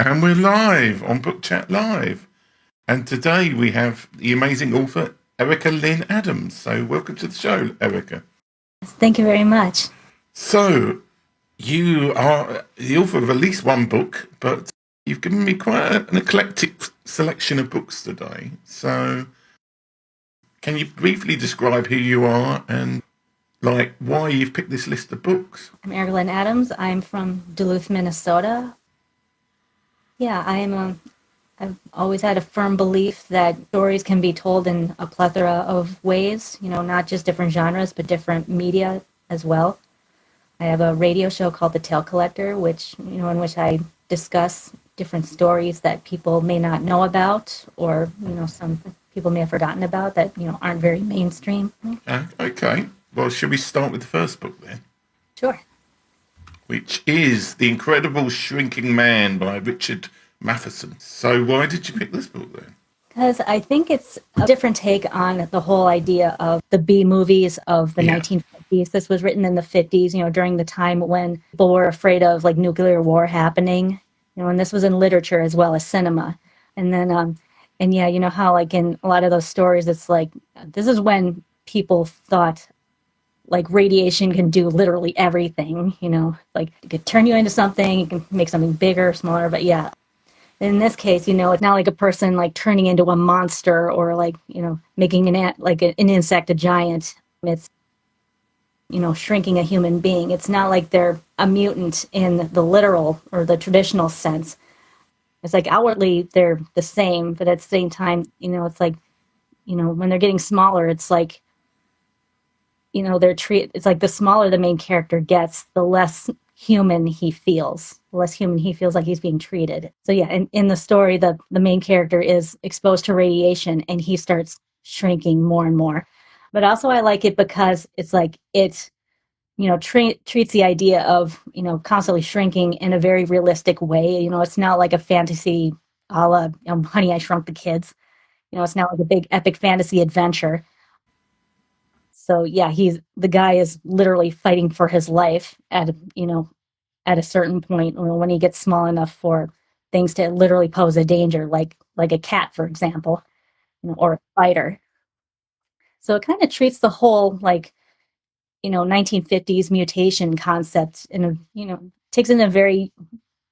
And we're live on Book Chat Live. And today we have the amazing author, Erica Lynn Adams. So welcome to the show, Erica. Thank you very much. So you are the author of at least one book, but you've given me quite an eclectic selection of books today. So can you briefly describe who you are and why you've picked this list of books? I'm Erica Lynn Adams. I'm from Duluth, Minnesota. Yeah, I've always had a firm belief that stories can be told in a plethora of ways, not just different genres, but different media as well. I have a radio show called The Tale Collector, in which I discuss different stories that people may not know about, or, some people may have forgotten about that, aren't very mainstream. Okay. Well, should we start with the first book then? Sure. Which is The Incredible Shrinking Man by Richard Matheson. So why did you pick this book then? Because I think it's a different take on the whole idea of the B movies of the 1950s. This was written in the 50s, during the time when people were afraid of like nuclear war happening, and this was in literature as well as cinema. And then, and yeah, you know how like in a lot of those stories, it's like, this is when people thought like radiation can do literally everything, like it could turn you into something, it can make something bigger, smaller, but yeah. In this case, it's not like a person like turning into a monster or like, making an insect a giant. It's, shrinking a human being. It's not like they're a mutant in the literal or the traditional sense. It's like outwardly they're the same, but at the same time, it's like, when they're getting smaller, it's like, it's like the smaller the main character gets, the less human he feels, the less human he feels like he's being treated. So yeah, in the story, the main character is exposed to radiation and he starts shrinking more and more. But also I like it because it's like it, treats the idea of, constantly shrinking in a very realistic way. It's not like a fantasy a la Honey, I Shrunk the Kids. It's not like a big epic fantasy adventure. So yeah, the guy is literally fighting for his life at a certain point when he gets small enough for things to literally pose a danger, like a cat, for example, or a spider. So it kind of treats the whole 1950s mutation concept in a takes it in a very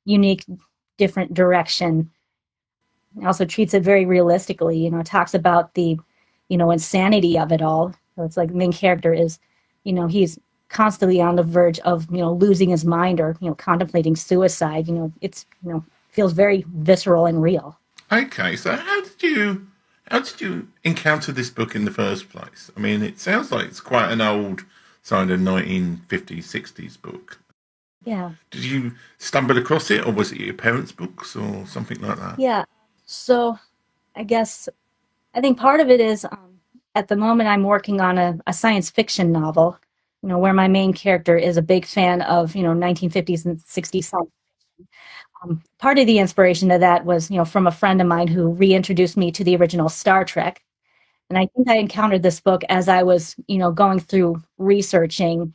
unique, different direction. It also treats it very realistically. Talks about the insanity of it all. So it's like the main character is, he's constantly on the verge of, losing his mind or, contemplating suicide. It's, feels very visceral and real. Okay, so how did you encounter this book in the first place? I mean, it sounds like it's quite an old kind of 1950s, 60s book. Yeah. Did you stumble across it, or was it your parents' books, or something like that? Yeah. So I guess I think part of it is at the moment I'm working on a science fiction novel, where my main character is a big fan of, 1950s and 60s science. Part of the inspiration to that was, from a friend of mine who reintroduced me to the original Star Trek. And I think I encountered this book as I was, going through researching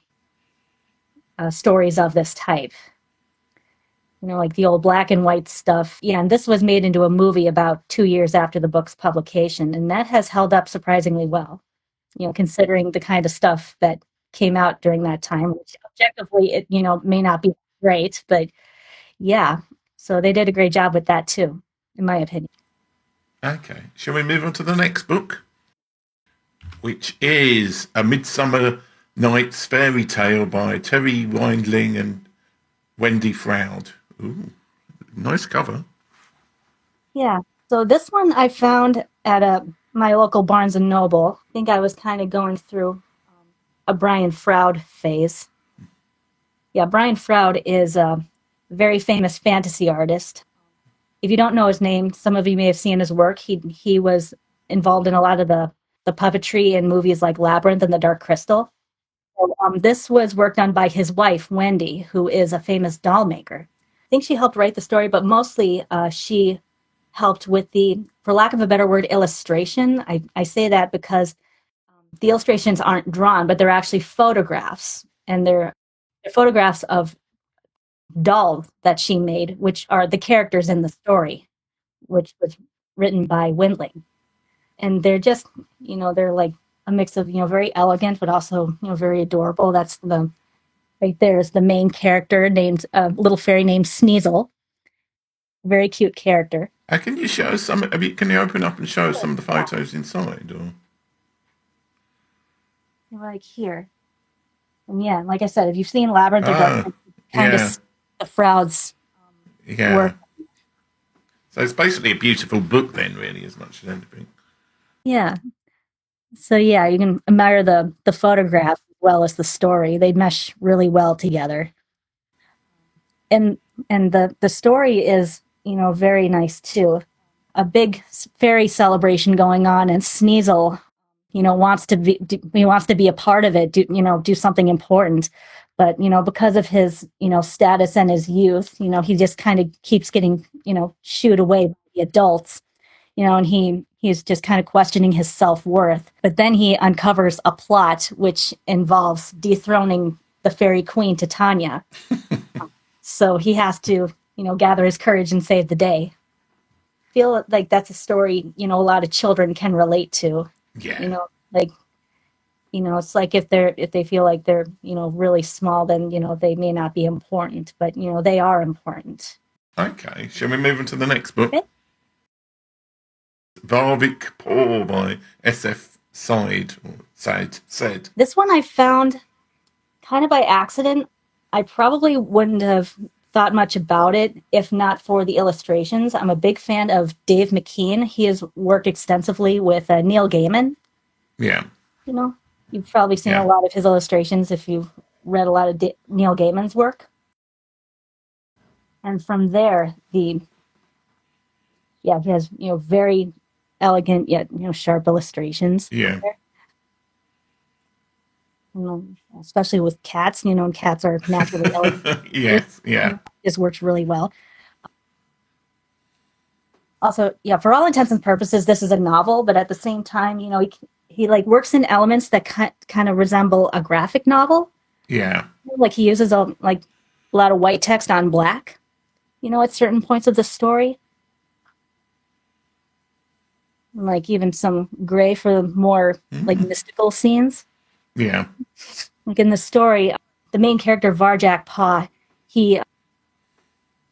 stories of this type. Like the old black and white stuff. Yeah, and this was made into a movie about 2 years after the book's publication, and that has held up surprisingly well, considering the kind of stuff that came out during that time, which objectively, it, may not be great, but yeah. So they did a great job with that too, in my opinion. Okay, shall we move on to the next book, which is A Midsummer Night's Fairy Tale by Terry Windling and Wendy Froud. Ooh, nice cover. Yeah. So this one I found at my local Barnes and Noble. I think I was kind of going through a Brian Froud phase. Yeah, Brian Froud is a very famous fantasy artist. If you don't know his name, some of you may have seen his work. He was involved in a lot of the puppetry in movies like Labyrinth and The Dark Crystal. So, this was worked on by his wife, Wendy, who is a famous doll maker. I think she helped write the story, but mostly she helped with for lack of a better word, illustration. I say that because the illustrations aren't drawn, but they're actually photographs. And they're photographs of dolls that she made, which are the characters in the story, which was written by Windling. And they're just, they're like a mix of, very elegant, but also, very adorable. That's right there is the main character named, little fairy named Sneasel. Very cute character. Can you show us some? Can you open up and show us some of the photos inside? Or Like here. And yeah, like I said, if you've seen Labyrinth of Darkness, kind yeah, of the Froude's yeah. work. So it's basically a beautiful book, then, really, as much as anything. Yeah. So yeah, you can admire the photographs as well as the story. They mesh really well together. And the story is, very nice too. A big fairy celebration going on, and Sneasel, he wants to be a part of it, do something important. But, because of his, status and his youth, he just kind of keeps getting, shooed away by the adults, and he's just kind of questioning his self-worth. But then he uncovers a plot which involves dethroning the fairy queen Titania. So he has to, gather his courage and save the day. Feel like that's a story, a lot of children can relate to. Yeah. Like, it's like if they feel like they're, really small, then, they may not be important, but, they are important. Okay. Shall we move on to the next book? Okay. Varvik Paw by SF Side or said. This one I found kind of by accident. I probably wouldn't have thought much about it if not for the illustrations. I'm a big fan of Dave McKean. He has worked extensively with Neil Gaiman. Yeah. You've probably seen a Yeah. lot of his illustrations if you've read a lot of Neil Gaiman's work. And from there, he has, very elegant yet, sharp illustrations. Yeah. Especially with cats, and cats are naturally elegant. Yes. Yeah. This works really well. Also, yeah, for all intents and purposes, this is a novel, but at the same time, he like works in elements that kind of resemble a graphic novel. Yeah. Like he uses a lot of white text on black, at certain points of the story. Like even some gray for the more like mystical scenes. Yeah. Like in the story, the main character Varjak Pa,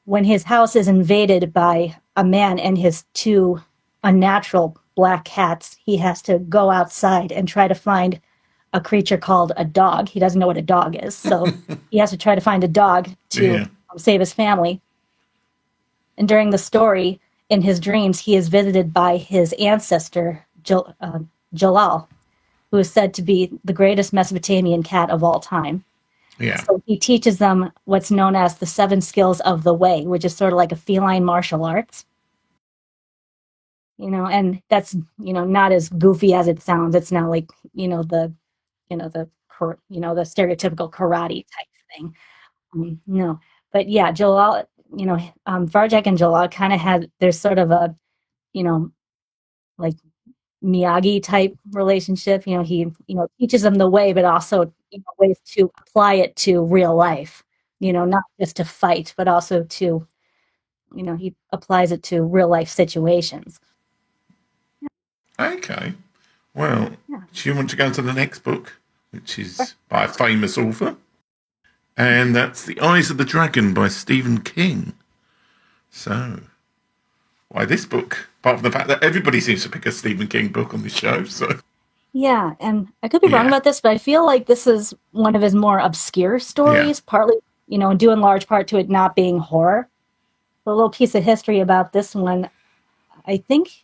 when his house is invaded by a man and his two unnatural black cats, he has to go outside and try to find a creature called a dog. He doesn't know what a dog is, so he has to try to find a dog to save his family. And during the story, in his dreams, he is visited by his ancestor, Jalal, who is said to be the greatest Mesopotamian cat of all time. Yeah. So he teaches them what's known as the 7 skills of the way, which is sort of like a feline martial arts. And that's, not as goofy as it sounds. It's not like, the stereotypical karate type thing. No, but yeah, Jalal, Varjak and Jalal kind of had, there's sort of a, like Miyagi type relationship. He, teaches them the way, but also, ways to apply it to real life, not just to fight, but also to, he applies it to real life situations. Okay. Well, Yeah. do you want to go to the next book, which is by a famous author? And that's The Eyes of the Dragon by Stephen King. So, why this book? Apart from the fact that everybody seems to pick a Stephen King book on this show. So, Yeah, and I could be wrong about this, but I feel like this is one of his more obscure yeah. stories, partly, due in large part to it not being horror. A little piece of history about this one. I think,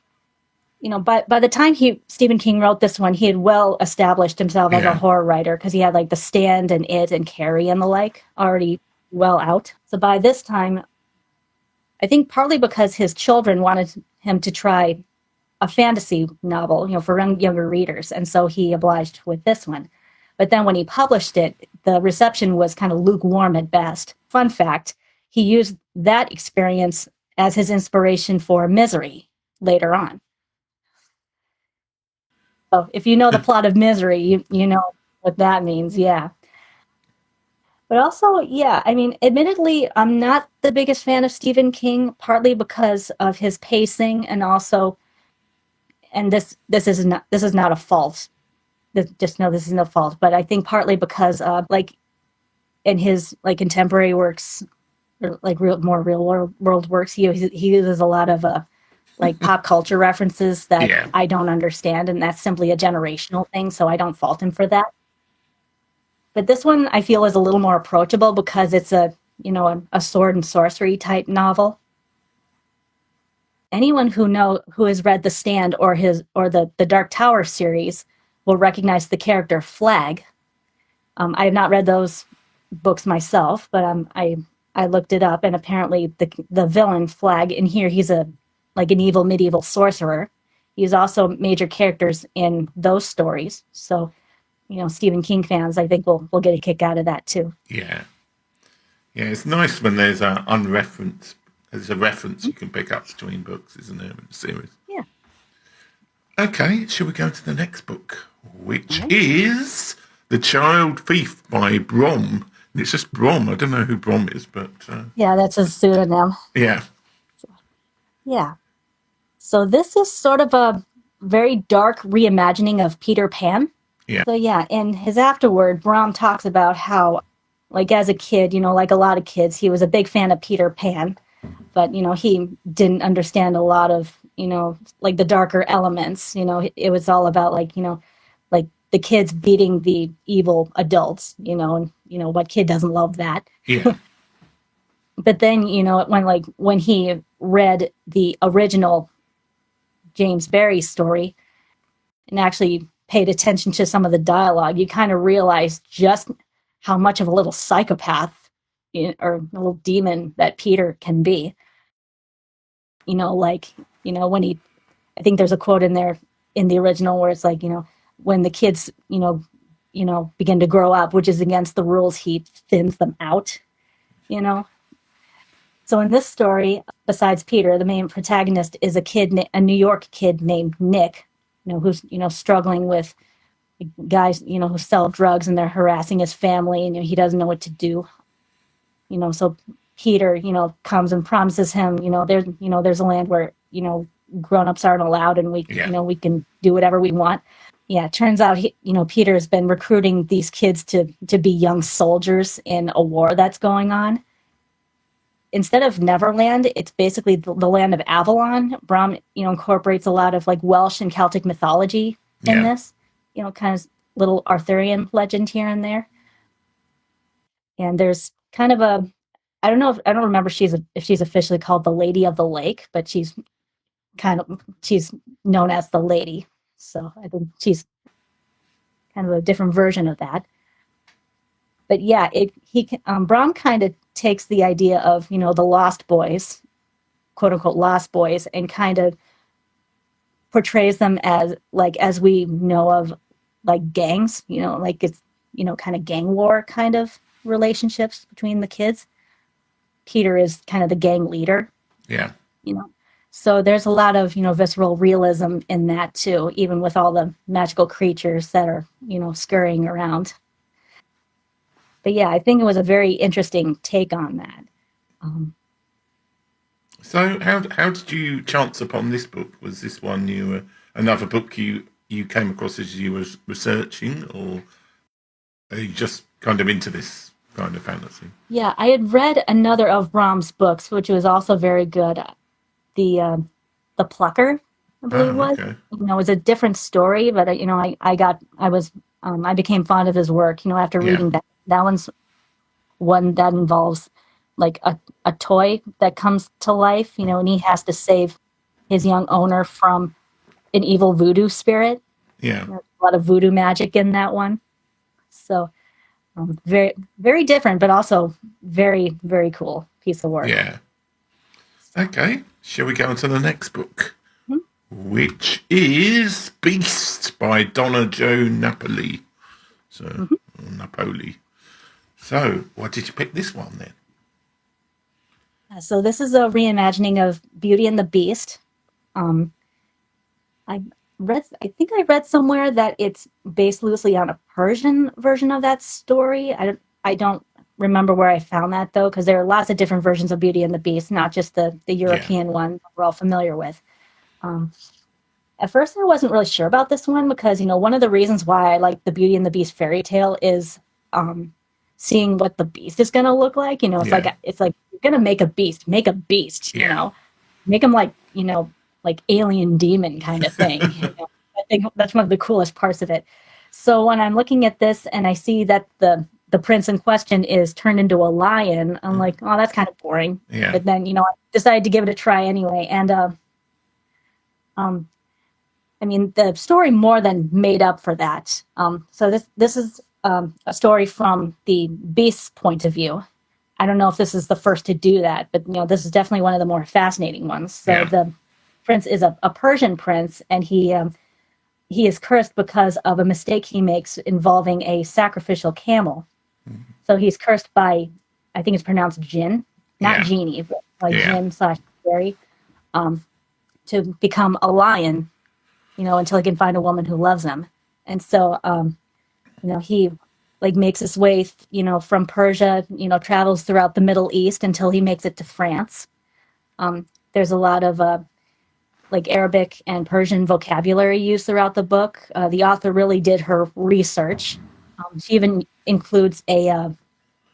by the time Stephen King wrote this one, he had well established himself as a Yeah. horror writer because he had like The Stand and It and Carrie and the like already well out. So by this time, I think partly because his children wanted him to try a fantasy novel, for younger readers, and so he obliged with this one. But then when he published it, the reception was kind of lukewarm at best. Fun fact, he used that experience as his inspiration for Misery later on. So if you know the plot of Misery, you know what that means, yeah. But also, yeah, I mean, admittedly, I'm not the biggest fan of Stephen King, partly because of his pacing, and also, and this is not a fault. Just know this is no fault, but I think partly because, like in his like contemporary works, or like more world works, he uses a lot of like pop culture references that Yeah, I don't understand, and that's simply a generational thing. So I don't fault him for that. But this one I feel is a little more approachable because it's a sword and sorcery type novel. Anyone who has read The Stand or the Dark Tower series will recognize the character Flag. I have not read those books myself, but I looked it up, and apparently the villain Flag in here, he's a like an evil medieval sorcerer. He's also major characters in those stories. So Stephen King fans, I think will get a kick out of that too. yeah, yeah. It's nice when there's a unreference. There's a reference you can pick up between books, isn't there, in the series? Yeah. Okay, shall we go to the next book, which Right. is The Child Thief by Brom. And it's just Brom. I don't know who Brom is, but Yeah, that's a pseudonym. yeah, Yeah. So this is sort of a very dark reimagining of Peter Pan. yeah, So yeah, in his afterword, Brahm talks about how, like as a kid, like a lot of kids, he was a big fan of Peter Pan, but he didn't understand a lot of like the darker elements. It was all about like the kids beating the evil adults. And what kid doesn't love that? yeah, But then when he read the original James Barrie story and actually paid attention to some of the dialogue, you kind of realize just how much of a little psychopath or a little demon that Peter can be. Like, when I think there's a quote in there in the original where it's like, when the kids, begin to grow up, which is against the rules, he thins them out, you know? So in this story, besides Peter, the main protagonist is a New York kid named Nick, who's, struggling with guys, who sell drugs and they're harassing his family and he doesn't know what to do. So Peter, comes and promises him, there's a land where, grown-ups aren't allowed and yeah, we can do whatever we want. Yeah, it turns out Peter's been recruiting these kids to be young soldiers in a war that's going on. Instead of Neverland, it's basically the land of Avalon. Brom, incorporates a lot of like Welsh and Celtic mythology in yeah. this. Kind of little Arthurian legend here and there. And there's kind of a I don't remember if she's officially called the Lady of the Lake, but she's known as the Lady. So I think she's kind of a different version of that. But yeah, Brom kind of takes the idea of the Lost Boys, quote unquote Lost Boys, and kind of portrays them as we know of like gangs, like it's kind of gang war kind of relationships between the kids. Peter is kind of the gang leader, Yeah. you know. So there's a lot of, visceral realism in that too, even with all the magical creatures that are, scurrying around. But yeah, I think it was a very interesting take on that. Um, So how did you chance upon this book? Was this one another book you came across as you were researching, or are you just kind of into this kind of fantasy? yeah, I had read another of Brahms' books, which was also very good. The uh, the Plucker, I believe it Oh, was. okay. It was a different story, but I became fond of his work. After Yeah, reading that. That one's one that involves like a toy that comes to life, and he has to save his young owner from an evil voodoo spirit. yeah, There's a lot of voodoo magic in that one. So very, very different, but also very, very cool piece of work. yeah. Okay. Shall we go on to the next book, Mhm. which is Beast by Donna Jo Napoli. So Mhm. Napoli. So why did you pick this one then? So this is a reimagining of Beauty and the Beast. Um, I I think I read somewhere that it's based loosely on a Persian version of that story. I don't remember where I found that though, because there are lots of different versions of Beauty and the Beast, not just the Yeah. European one we're all familiar with. Um, at first, I wasn't really sure about this one because one of the reasons why I like the Beauty and the Beast fairy tale is um, seeing what the beast is going to look like. Yeah. It's like you're going to make a beast. Yeah. Make him like like alien demon kind of thing. I think that's one of the coolest parts of it. So when I'm looking at this and I see that the prince in question is turned into a lion, I'm like, oh, that's kind of boring. Yeah. But then I decided to give it a try anyway, and um, I mean, the story more than made up for that. So this is a story from the beast's point of view. I don't know if this is the first to do that, but this is definitely one of the more fascinating ones. So Yeah. the prince is a Persian prince, and he is cursed because of a mistake he makes involving a sacrificial camel. So he's cursed by, I think it's pronounced jinn, not Yeah. genie, but like Yeah. jinn slash fairy, to become a lion, until he can find a woman who loves him. And so, he like makes his way, from Persia, travels throughout the Middle East until he makes it to France. There's a lot of like Arabic and Persian vocabulary used throughout the book. The author really did her research. She even includes a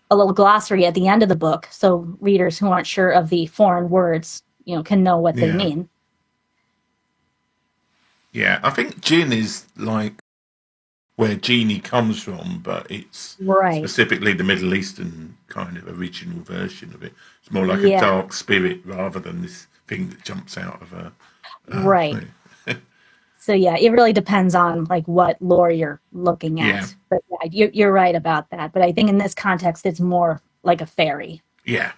little glossary at the end of the book, so readers who aren't sure of the foreign words, can know what they Yeah. mean. Yeah. I think Jin is like where genie comes from, but it's Right. specifically the Middle Eastern kind of original version of it. It's more like a Yeah. dark spirit rather than this thing that jumps out of a Right. thing. So yeah, it really depends on like what lore you're looking Yeah. at. But yeah, you're right about that. But I think in this context, it's more like a fairy. Yeah.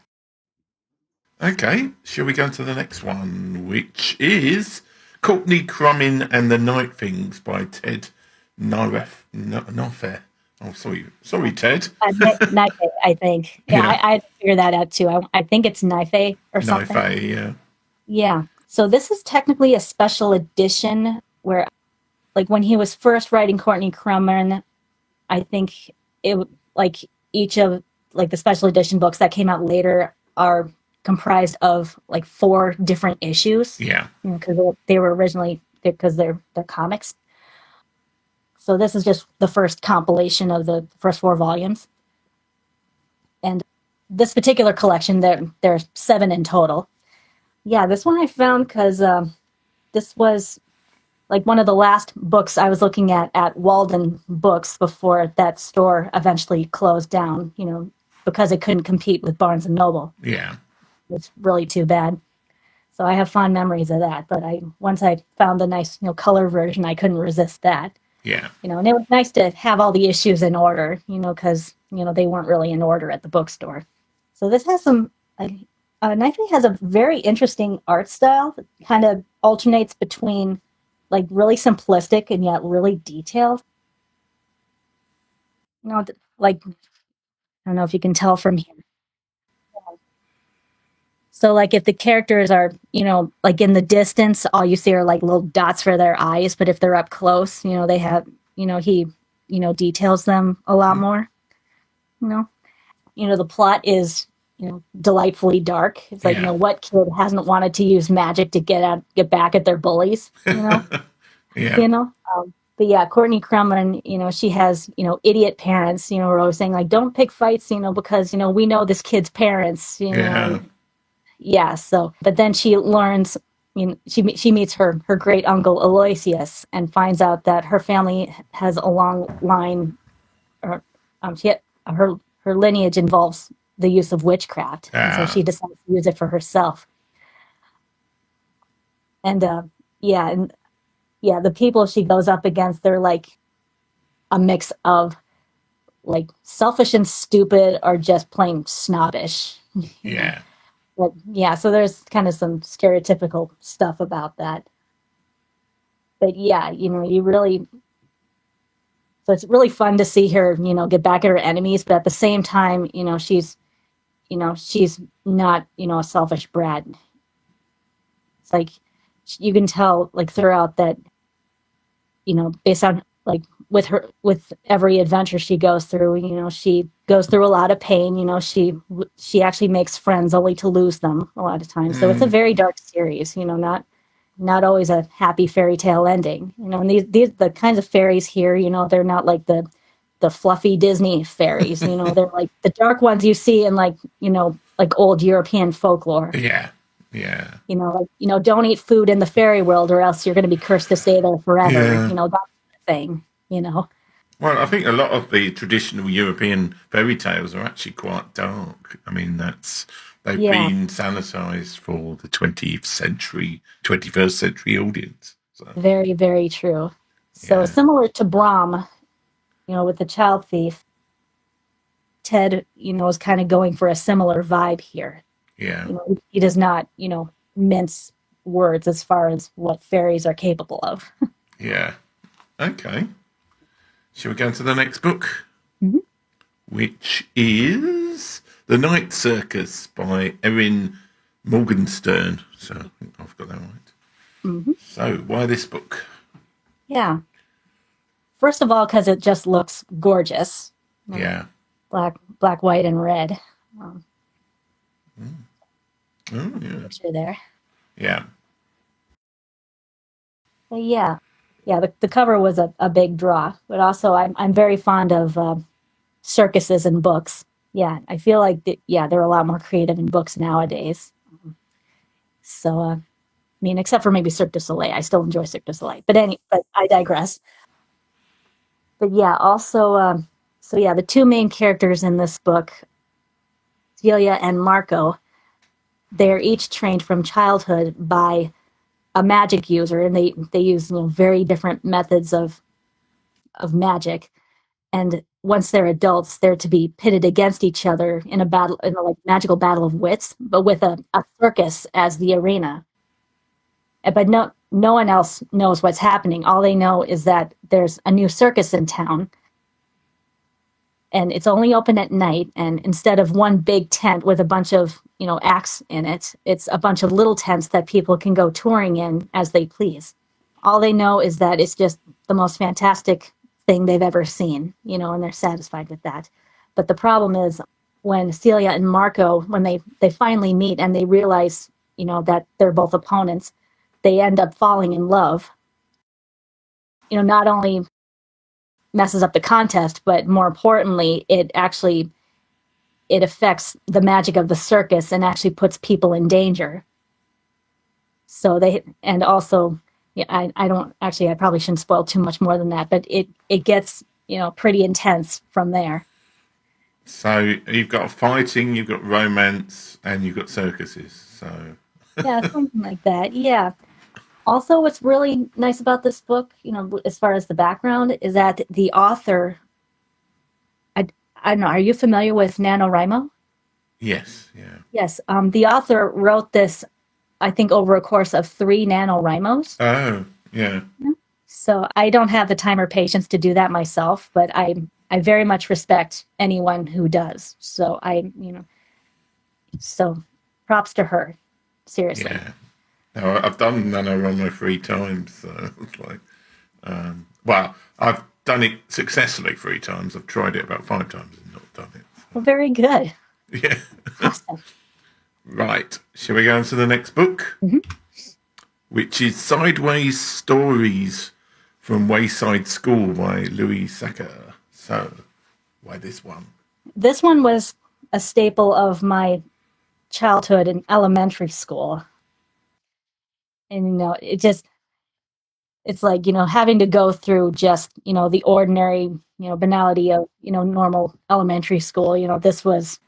Okay. Shall we go to the next one, which is Courtney Crummin and the Night Things by Ted Noffe. Oh, sorry, Ted. Knife, I think. Yeah, Yeah. I had to figure that out too. I think it's knife or something. Noffe. Yeah. Yeah. So this is technically a special edition where, like, when he was first writing Courtney Crumrin, I think like each of like the special edition books that came out later are comprised of like 4 different issues, Yeah. because they were originally because they're comics. So this is just the first compilation of the first 4 volumes, and this particular collection there's 7 in total. Yeah, this one I found because this was like one of the last books I was looking at Walden Books before that store eventually closed down, because it couldn't compete with Barnes and Noble. Yeah. It's really too bad. So I have fond memories of that. But once I found the nice, color version, I couldn't resist that. Yeah. And it was nice to have all the issues in order, because they weren't really in order at the bookstore. So this has some. Knifey has a very interesting art style that kind of alternates between like really simplistic and yet really detailed. Like I don't know if you can tell from here. So like if the characters are, like in the distance, all you see are like little dots for their eyes, but if they're up close, they have, he, details them a lot more, you know. The plot is, delightfully dark. It's like, Yeah. what kid hasn't wanted to use magic to get back at their bullies, Yeah. you know? But yeah, Courtney Crumlin, she has, idiot parents, who are always saying like, don't pick fights, because, we know this kid's parents, Yeah. yeah. So, but then she learns, she meets her great uncle Aloysius and finds out that her family has a long line, or her her lineage involves the use of witchcraft, and so Ah. she decides to use it for herself. And yeah, and yeah, the people she goes up against, they're like a mix of like selfish and stupid, or just plain snobbish, you know. Yeah. But yeah, so there's kind of some stereotypical stuff about that. But yeah, you really, so it's really fun to see her, get back at her enemies, but at the same time, she's not, a selfish brat. It's like you can tell like throughout that, based on like with every adventure she goes through, she goes through a lot of pain. She actually makes friends only to lose them a lot of times. So it's a Mm, very dark series. Not always a happy fairy tale ending. And these the kinds of fairies here. They're not like the fluffy Disney fairies. They're like the dark ones you see in like old European folklore. yeah, yeah, Don't eat food in the fairy world or else you're going to be cursed to stay there forever. yeah. That kind of thing. Well, I think a lot of the traditional European fairy tales are actually quite dark. I mean, they've Yeah, been sanitized for the 20th century, 21st century audience. So, very, very true. So yeah, similar to Brahm, with the child thief, Ted, is kind of going for a similar vibe here. yeah, He does not, mince words as far as what fairies are capable of. yeah. Okay. Shall we go to the next book, Mhm. which is The Night Circus by Erin Morgenstern. So I think I've got that right. Mhm. So why this book? Yeah. First of all, because it just looks gorgeous. Yeah. Black, white, and red. Um, Oh, yeah. Picture there. Yeah. But yeah. The cover was a big draw, but also I'm very fond of circuses and books. Yeah, I feel like they're a lot more creative in books nowadays. So I mean, except for maybe Cirque du Soleil, I still enjoy Cirque du Soleil. But I digress. But yeah, also, so yeah, the two main characters in this book, Celia and Marco, they're each trained from childhood by a magic user, and they use very different methods of magic. And once they're adults, they're to be pitted against each other in a like magical battle of wits, but with a circus as the arena. But no one else knows what's happening. All they know is that there's a new circus in town, and it's only open at night. And instead of one big tent with a bunch of acts in it, it's a bunch of little tents that people can go touring in as they please. All they know is that it's just the most fantastic thing they've ever seen, and they're satisfied with that. But the problem is when Celia and Marco, when they finally meet and they realize, that they're both opponents, they end up falling in love. Not only messes up the contest, but more importantly, it affects the magic of the circus and actually puts people in danger. So and also, yeah, I don't actually, I probably shouldn't spoil too much more than that, but it gets, pretty intense from there. So you've got fighting, you've got romance, and you've got circuses. So Yeah, something like that. Yeah. Also, what's really nice about this book, as far as the background, is that the author, I, I don't know, are you familiar with NaNoWriMo? yes, yeah. Yes. The author wrote this, I think, over a course of 3 NaNoWriMos. Oh, yeah, So I don't have the time or patience to do that myself, but I very much respect anyone who does. So props to her. Seriously. yeah. No, I've done NaNoWriMo 3 times. So it's like, well, I've done it successfully 3 times. I've tried it about 5 times and not done it. Well, very good. So, yeah. Awesome. Right. Shall we go on to the next book, Mhm. which is Sideways Stories from Wayside School by Louis Sacre. So, why this one? This one was a staple of my childhood in elementary school. And it's like, having to go through just, the ordinary, banality of, normal elementary school. This was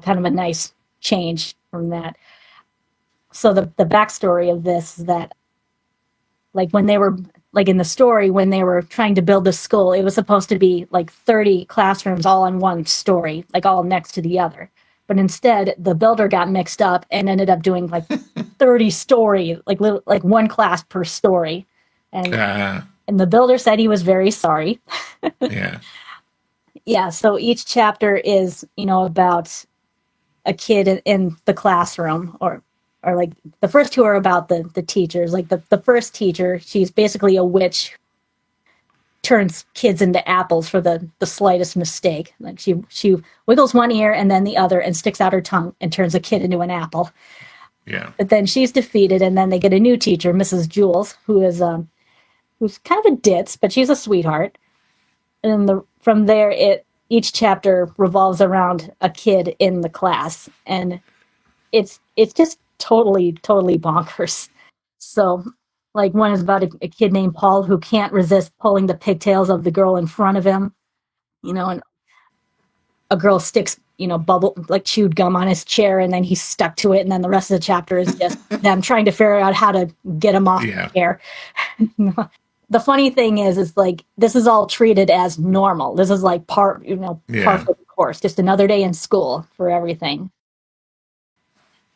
kind of a nice change from that. So the backstory of this is that, like, when they were, like, in the story, when they were trying to build the school, it was supposed to be like 30 classrooms all on one story, like all next to the other. But instead, the builder got mixed up and ended up doing like 30 story, like one class per story. And Uh, and the builder said he was very sorry. yeah. Yeah, so each chapter is, about a kid in the classroom, or like the first two are about the teachers. Like the first teacher, she's basically a witch turns kids into apples for the slightest mistake. Like she wiggles one ear and then the other and sticks out her tongue and turns a kid into an apple. Yeah. But then she's defeated, and then they get a new teacher, Mrs. Jules, who's kind of a ditz, but she's a sweetheart. And from there, each chapter revolves around a kid in the class, and it's just totally bonkers. So, like, one is about a kid named Paul who can't resist pulling the pigtails of the girl in front of him, and a girl sticks, bubble like chewed gum on his chair, and then he's stuck to it, and then the rest of the chapter is just them trying to figure out how to get him off the chair. The funny thing is like this is all treated as normal. This is like par for the course, just another day in school for everything.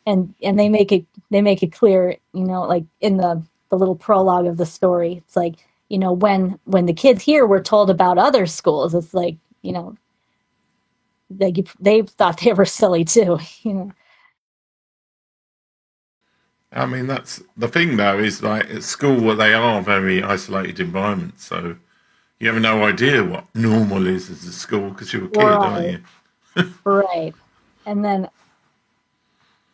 And they make it clear, like in the little prologue of the story, it's like, when the kids here were told about other schools, it's like, they thought they were silly too, I mean, that's the thing, though, is like at school, where they are very isolated environments, so you have no idea what normal is as a school because you're a kid, aren't you? Right. And then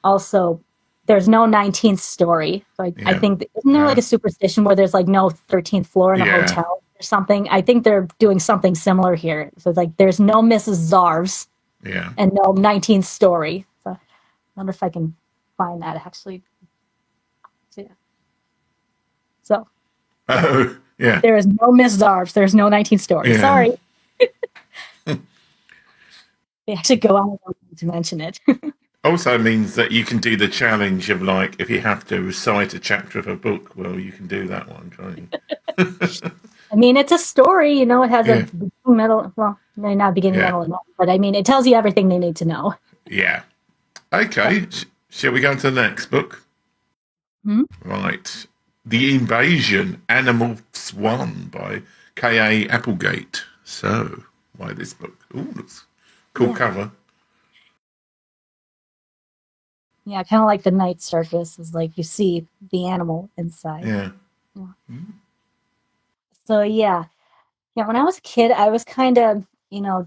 also, there's no 19th story. So I think, isn't there like a superstition where there's like no 13th floor in a hotel or something? I think they're doing something similar here. So it's like there's no Mrs. Zarves and no 19th story. So I wonder if I can find that actually. So there is no Miss Zarves. There's no 19th story. Sorry. They actually go on to mention it. Also means that you can do the challenge of, like, if you have to recite a chapter of a book, well, you can do that one, can't you? I mean, it's a story, it has a middle, well, maybe not beginning, middle, and end, but I mean, it tells you everything they need to know. Yeah. Okay. Shall we go on to the next book? Right. The Invasion, Animals 1 by K.A. Applegate. So, why this book? Ooh, looks cool cover. Yeah, kind of like the night circus is like you see the animal inside. Yeah. So when I was a kid, I was kind of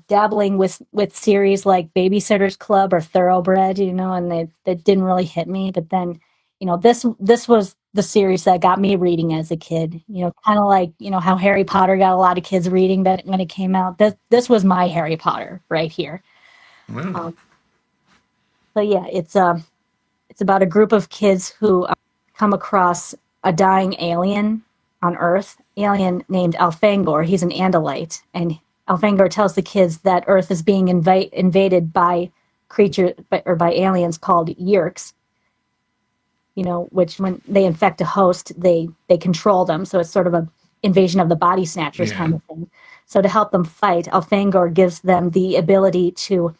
dabbling with series like Babysitter's Club or Thoroughbred, and they didn't really hit me. But then this was the series that got me reading as a kid. Kind of like how Harry Potter got a lot of kids reading that when it came out. This was my Harry Potter right here. Wow. So yeah, it's about a group of kids who come across a dying alien on Earth, alien named Alfangor. He's an Andalite, and Alfangor tells the kids that Earth is being invaded by by aliens called Yeerks. Which when they infect a host, they control them. So it's sort of a invasion of the body snatchers kind of thing. So to help them fight, Alfangor gives them the ability to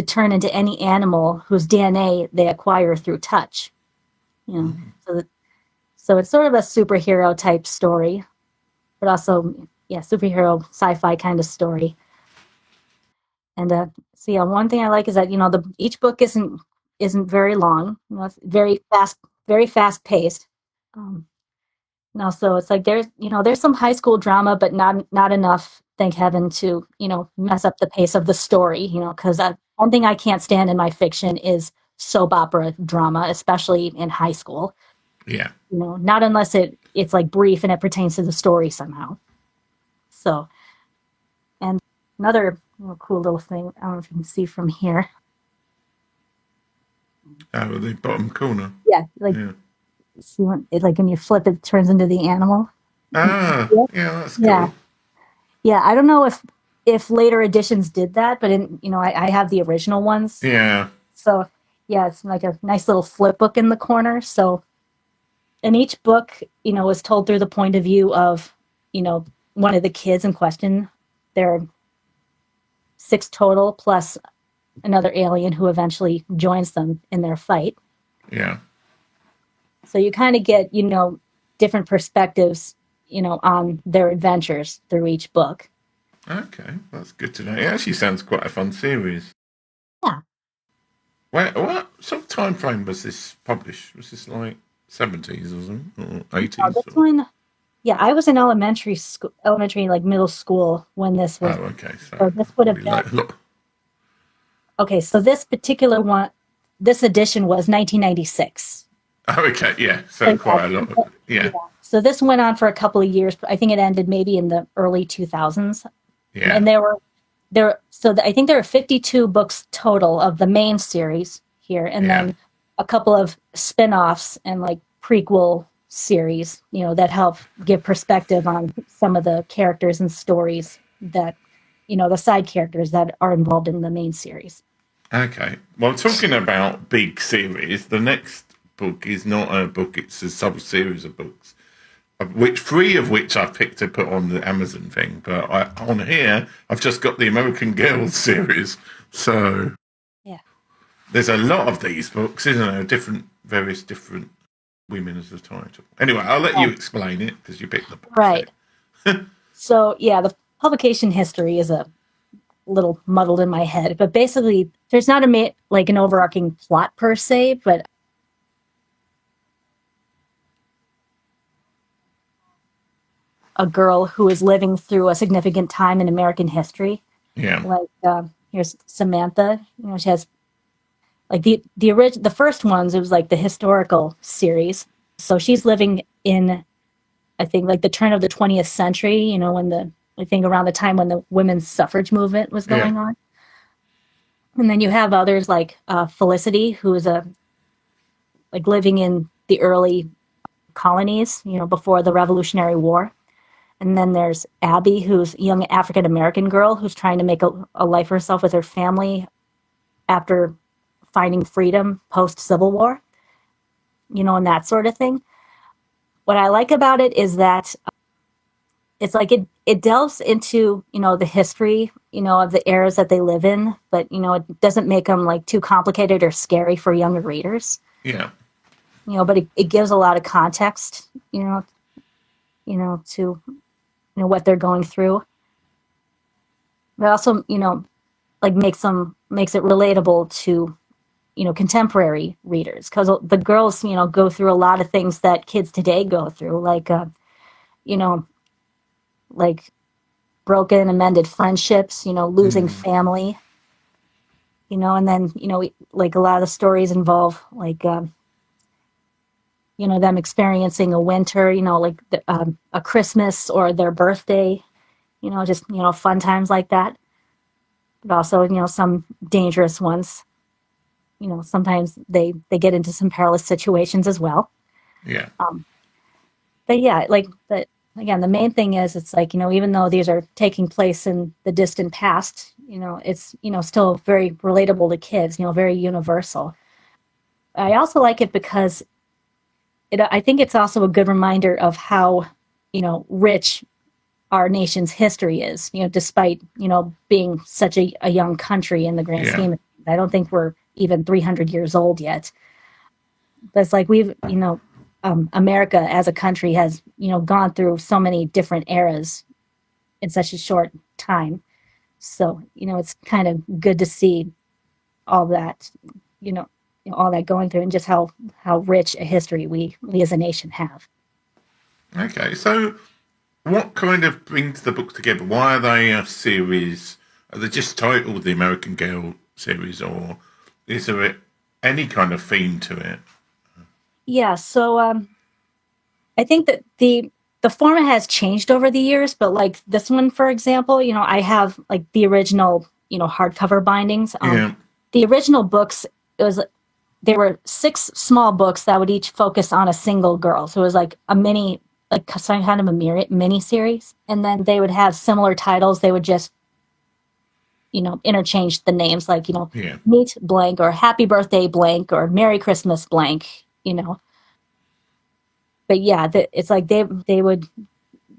turn into any animal whose DNA they acquire through touch. So it's sort of a superhero type story, but also superhero sci-fi kind of story. And one thing I like is that each book isn't very long. It's very fast paced. So it's like there's some high school drama, but not enough, thank heaven, to mess up the pace of the story. Because one thing I can't stand in my fiction is soap opera drama, especially in high school. Yeah. Not unless it's like brief and it pertains to the story somehow. So, and another cool little thing, I don't know if you can see from here. Oh, the bottom corner. Yeah, see when you flip it turns into the animal. Ah, that's cool. Yeah, I don't know if later editions did that, but I have the original ones. Yeah. So it's like a nice little flip book in the corner. So, and each book was told through the point of view of one of the kids in question. There are 6 total plus another alien who eventually joins them in their fight. Yeah. So you kind of get different perspectives on their adventures through each book. Okay, that's good to know. It actually sounds quite a fun series. Yeah. What sort of time frame was this published? Was this like 70s or something? Or 80s? This one, Yeah, I was in elementary, like middle school when this Oh, was. okay. So So this would have probably been like look. okay. So this particular one, this edition was 1996. Oh, okay. Yeah. So So quite a lot. yeah. Yeah. So this went on for a couple of years. I think it ended maybe in the early 2000s, Yeah. and I think there are 52 books total of the main series here, and Yeah. then a couple of spin-offs and like prequel series, that help give perspective on some of the characters and stories that, the side characters that are involved in the main series. Okay. Well, talking about big series, the next book is not a book; it's a sub series of books, of which three of which I've picked to put on the Amazon thing. But on here, I've just got the American Girls series. So Yeah. there's a lot of these books, isn't there? Various different women as the title. Anyway, I'll let you explain it because you picked the books. Right. So yeah, the publication history is a little muddled in my head, but basically there's not like an overarching plot per se, but a girl who is living through a significant time in American history. Yeah. Like here's Samantha. She has like the first ones. It was like the historical series. So she's living in, I think, like the turn of the 20th century. When I think around the time when the women's suffrage movement was Yeah. going on. And then you have others like Felicity, who is like living in the early colonies, before the Revolutionary War. And then there's Abby, who's a young African American girl who's trying to make a life for herself with her family after finding freedom post Civil War, and that sort of thing. What I like about it is that it's like it delves into, the history, of the eras that they live in, but, it doesn't make them like too complicated or scary for younger readers, Yeah. but it gives a lot of context, to, what they're going through. But also, like makes it relatable to, contemporary readers, because the girls, go through a lot of things that kids today go through, like you know like broken and mended friendships, losing family, and then, like a lot of the stories involve like them experiencing a winter, like a Christmas or their birthday, just, fun times like that, but also, some dangerous ones. Sometimes they get into some perilous situations as well. Yeah. But yeah, like, but again, the main thing is it's like, even though these are taking place in the distant past, it's, still very relatable to kids, very universal. I also like it because I think it's also a good reminder of how, rich our nation's history is, despite, being such a young country in the grand Yeah. scheme of things. I don't think we're even 300 years old yet. But it's like America as a country has, gone through so many different eras in such a short time. So, it's kind of good to see all that, you know, all that going through, and just how rich a history we as a nation have. Okay. So what kind of brings the book together? Why are they a series? Are they just titled the American Girl series, or is there any kind of theme to it? Yeah, so I think that the format has changed over the years, but like this one, for example, I have like the original, hardcover bindings. Yeah. The original books, it was there were 6 small books that would each focus on a single girl. So it was like a mini, like some kind of a mini series, and then they would have similar titles. They would just, interchange the names, like, Yeah. Meet Blank or Happy Birthday Blank or Merry Christmas Blank. But yeah, it's like they would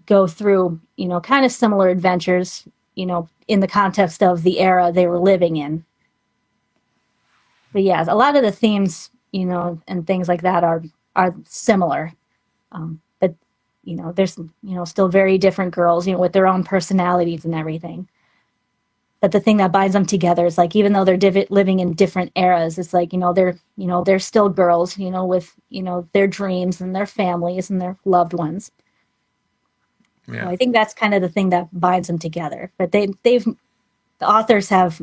go through, kind of similar adventures, in the context of the era they were living in. But yeah, a lot of the themes, and things like that are similar. But there's, still very different girls, with their own personalities and everything. But the thing that binds them together is like, even though they're living in different eras, it's like, they're still girls, with, their dreams and their families and their loved ones. So Yeah. I think that's kind of the thing that binds them together. But the authors have,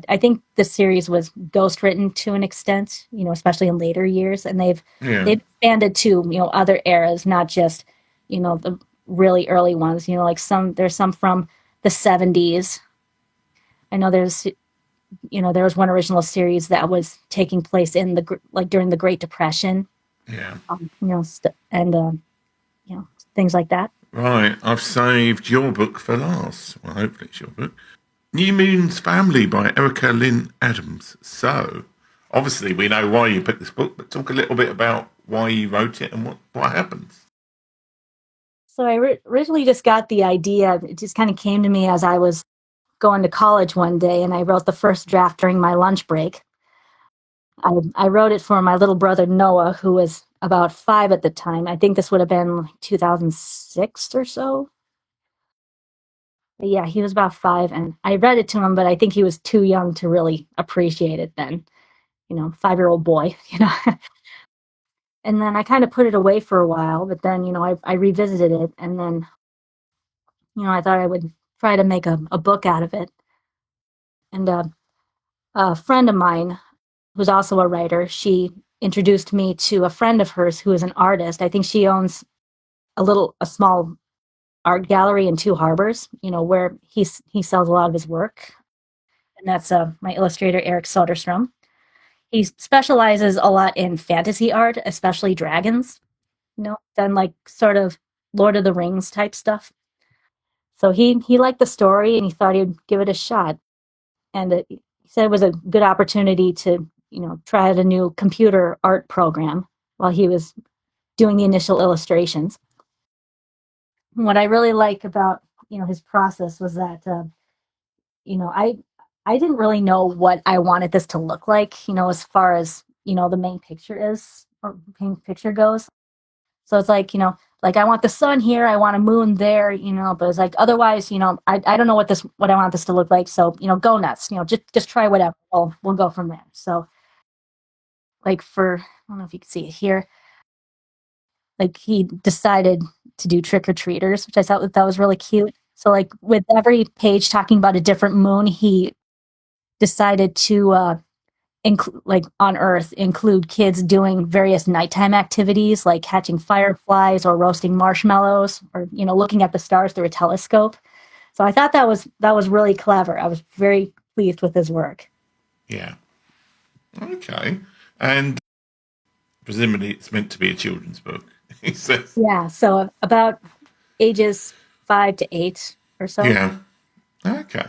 I think the series was ghost written to an extent, especially in later years, and Yeah. they've expanded to other eras, not just the really early ones. Like there's some from the 70s. I know there was one original series that was taking place in like during the Great Depression, Yeah. and things like that. Right. I've saved your book for last. Well, hopefully it's your book. New Moon's Family by Erica Lynn Adams. So, obviously, we know why you picked this book, but talk a little bit about why you wrote it and what happens. So I originally just got the idea. It just kind of came to me as I was going to college one day, and I wrote the first draft during my lunch break. I wrote it for my little brother Noah, who was about 5 at the time. I think this would have been like 2006 or so. But yeah, he was about 5, and I read it to him, but I think he was too young to really appreciate it then. 5-year-old boy, And then I kind of put it away for a while, but then, I revisited it, and then, I thought I would try to make a book out of it. And a friend of mine, who's also a writer, she introduced me to a friend of hers who is an artist. I think she owns a small art gallery in Two Harbors, where he sells a lot of his work. And that's my illustrator, Eric Soderstrom. He specializes a lot in fantasy art, especially dragons, done like sort of Lord of the Rings type stuff. So he liked the story and he thought he'd give it a shot. And he said it was a good opportunity to, try out a new computer art program while he was doing the initial illustrations. What I really like about, his process was that, I didn't really know what I wanted this to look like, as far as, the main picture is or main picture goes. So it's like I want the sun here, I want a moon there, but it's like otherwise, I don't know what I want this to look like. So, go nuts, just try whatever. We'll go from there. So like I don't know if you can see it here, like he decided to do trick or treaters, which I thought that was really cute. So like with every page talking about a different moon, he decided to like on Earth, include kids doing various nighttime activities like catching fireflies or roasting marshmallows or looking at the stars through a telescope. So I thought that was really clever. I was very pleased with his work. Yeah. Okay. And presumably it's meant to be a children's book. He says. Yeah, so about ages 5 to 8 or so. Yeah. Okay.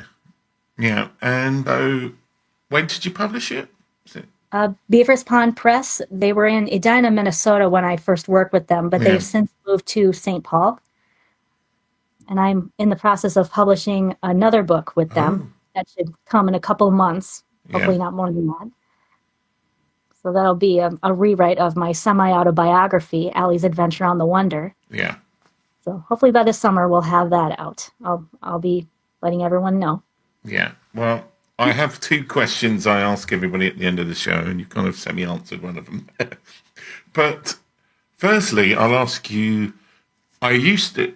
Yeah. And when did you publish it? Is it? Beavers Pond Press. They were in Edina, Minnesota when I first worked with them, but Yeah. they've since moved to St. Paul. And I'm in the process of publishing another book with them Oh. that should come in a couple of months, Yeah. hopefully not more than that. So that'll be a rewrite of my semi-autobiography, Allie's Adventure on the Wonder. Yeah. So hopefully by this summer we'll have that out. I'll be letting everyone know. Yeah. Well, I have two questions I ask everybody at the end of the show, and you've kind of semi-answered one of them. But firstly, I'll ask you. I used to.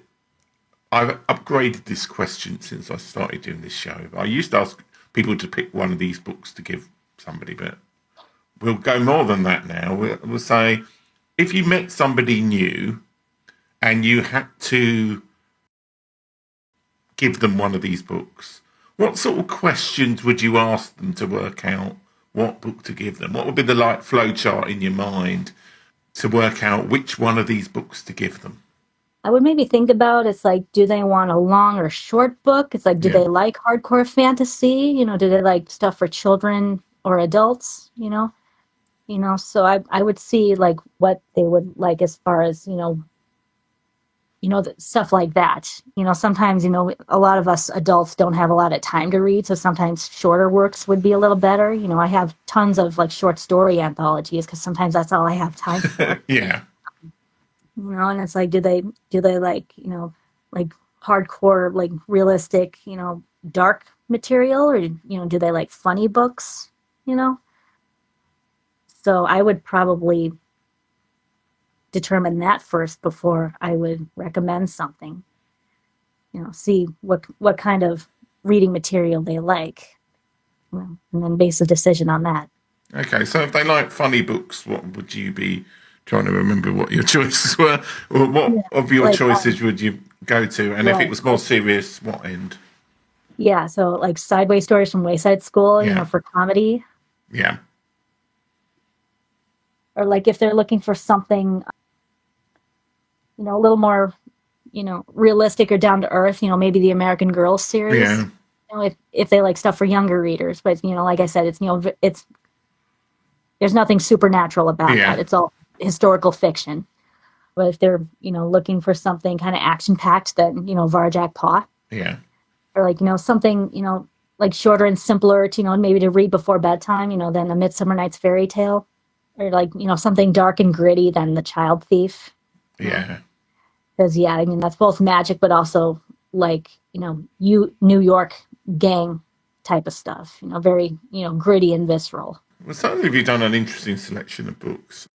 I've upgraded this question since I started doing this show. I used to ask people to pick one of these books to give somebody, but we'll go more than that now. We'll say if you met somebody new and you had to give them one of these books, what sort of questions would you ask them to work out what book to give them? What would be the like flow chart in your mind to work out which one of these books to give them? I would maybe think about it's like, do they want a long or short book? It's like, do Yeah. they like hardcore fantasy? Do they like stuff for children or adults? So I would see like what they would like as far as stuff like that. Sometimes a lot of us adults don't have a lot of time to read, so sometimes shorter works would be a little better. I have tons of like short story anthologies because sometimes that's all I have time for. Yeah. And it's like, do they like like hardcore, like realistic, dark material, or do they like funny books? you know so I would probably determine that first before I would recommend something. See what kind of reading material they like, and then base a decision on that. Okay, so if they like funny books, what would you be trying to remember what your choices were? Or what Yeah, of your like choices would you go to? And if it right, was more serious, what end? yeah. So like Sideways Stories from Wayside School, Yeah, for comedy, yeah, or like if they're looking for something, a little more, realistic or down to earth, maybe the American Girls series. yeah, If they like stuff for younger readers, but like I said, it's there's nothing supernatural about yeah, that. It's all historical fiction. But if they're, looking for something kind of action packed, then, Varjak Paw, yeah, or like, something, like shorter and simpler to, maybe to read before bedtime, than A Midsummer Night's Fairy Tale, or like, something dark and gritty than The Child Thief. yeah, Because, yeah, I mean, that's both magic, but also like, New York gang type of stuff, very, gritty and visceral. Well, certainly you've done an interesting selection of books.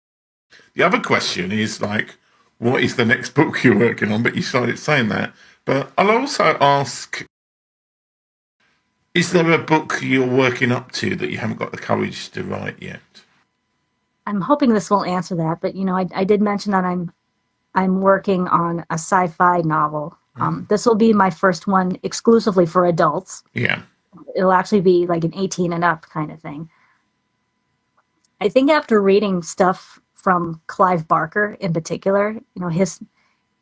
The other question is like, what is the next book you're working on? But you started saying that. But I'll also ask, is there a book you're working up to that you haven't got the courage to write yet? I'm hoping this will answer that, but I did mention that I'm working on a sci-fi novel. This will be my first one exclusively for adults. Yeah, It'll actually be like an 18 and up kind of thing. I think after reading stuff from Clive Barker in particular, his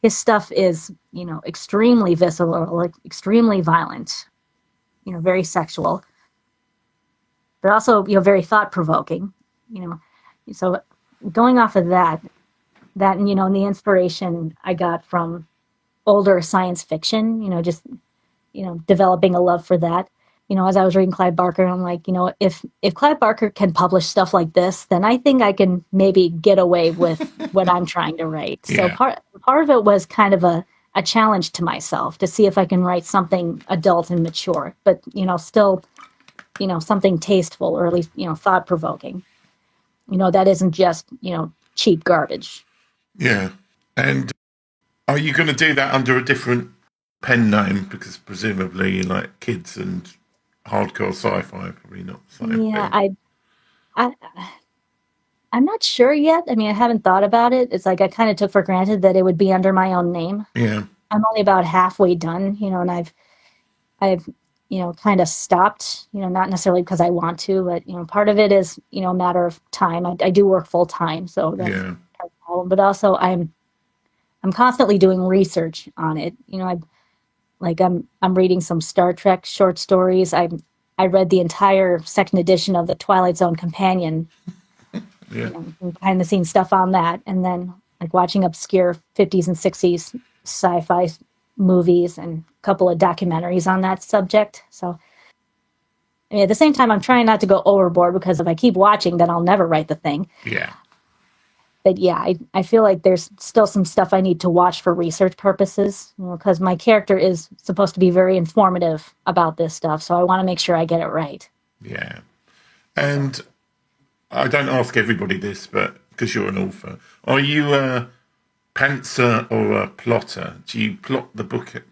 stuff is, extremely visceral, like extremely violent, very sexual, but also, very thought provoking, you know. So going off of that, and and the inspiration I got from older science fiction, just developing a love for that. As I was reading Clive Barker, I'm like, if Clive Barker can publish stuff like this, then I think I can maybe get away with what I'm trying to write. So yeah, part of it was kind of a challenge to myself to see if I can write something adult and mature, but still, something tasteful, or at least, thought provoking. That isn't just, cheap garbage. yeah. And are you going to do that under a different pen name? Because presumably, like kids and hardcore sci-fi are probably not the same Yeah, thing. I I'm not sure yet. I mean, I haven't thought about it. It's like I kind of took for granted that it would be under my own name. Yeah, I'm only about halfway done, and I've kind of stopped, not necessarily because I want to, but part of it is, a matter of time. I do work full time, so that's yeah, part of the problem. But also I'm constantly doing research on it. I'm reading some Star Trek short stories. I read the entire second edition of the Twilight Zone Companion, yeah, behind the scenes stuff on that, and then like watching obscure 50s and 60s sci-fi movies and a couple of documentaries on that subject. So I mean, at the same time, I'm trying not to go overboard, because if I keep watching, then I'll never write the thing. yeah, But yeah, I feel like there's still some stuff I need to watch for research purposes, because my character is supposed to be very informative about this stuff. So I want to make sure I get it right. yeah. So And I don't ask everybody this, but because you're an author, are you a pantser or a plotter? Do you plot the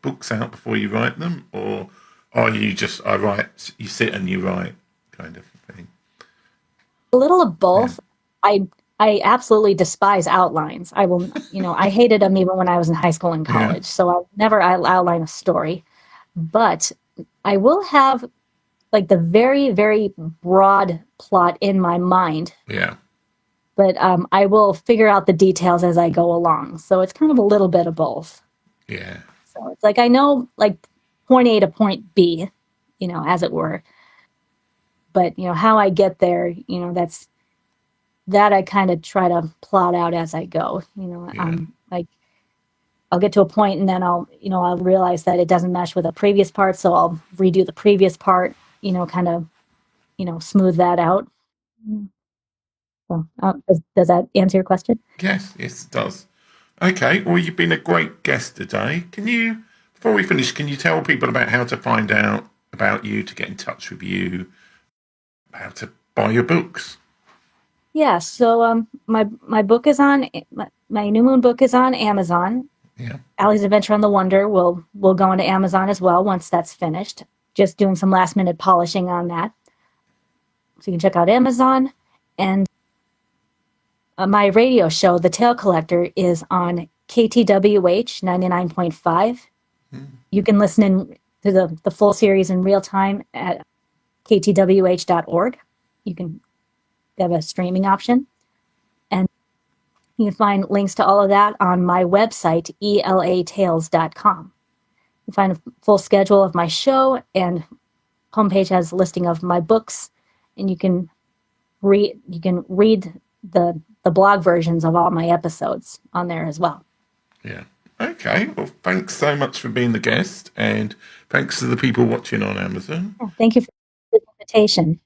books out before you write them, or are you just I write, you sit and you write kind of thing? a little of Yeah, both. I absolutely despise outlines. I will, I hated them even when I was in high school and yeah, college. So I'll never outline a story, but I will have like the very, very broad plot in my mind, yeah, but I will figure out the details as I go along. So it's kind of a little bit of both. yeah, So it's like I know like point A to point B, as it were. But how I get there, that I kind of try to plot out as I go. yeah, Like I'll get to a point, and then I'll realize that it doesn't mesh with a previous part, so I'll redo the previous part. Kind of smooth that out. Mm. So, does that answer your question? yes, yes, it does. Okay, well, you've been a great guest today. Can you, before we finish, can you tell people about how to find out about you, to get in touch with you, how to buy your books? Yeah. So my book is on My New Moon book is on Amazon. Yeah. Allie's Adventure on the Wonder will go onto Amazon as well once that's finished. Just doing some last minute polishing on that. So you can check out Amazon. And my radio show, The Tale Collector, is on KTWH 99.5. You can listen in to the full series in real time at ktwh.org. You can have a streaming option. And you can find links to all of that on my website, elatales.com. You can find a full schedule of my show, and homepage has a listing of my books, and you can read the blog versions of all my episodes on there as well. Yeah. Okay. Well, thanks so much for being the guest, and thanks to the people watching on Amazon. Thank you for the invitation.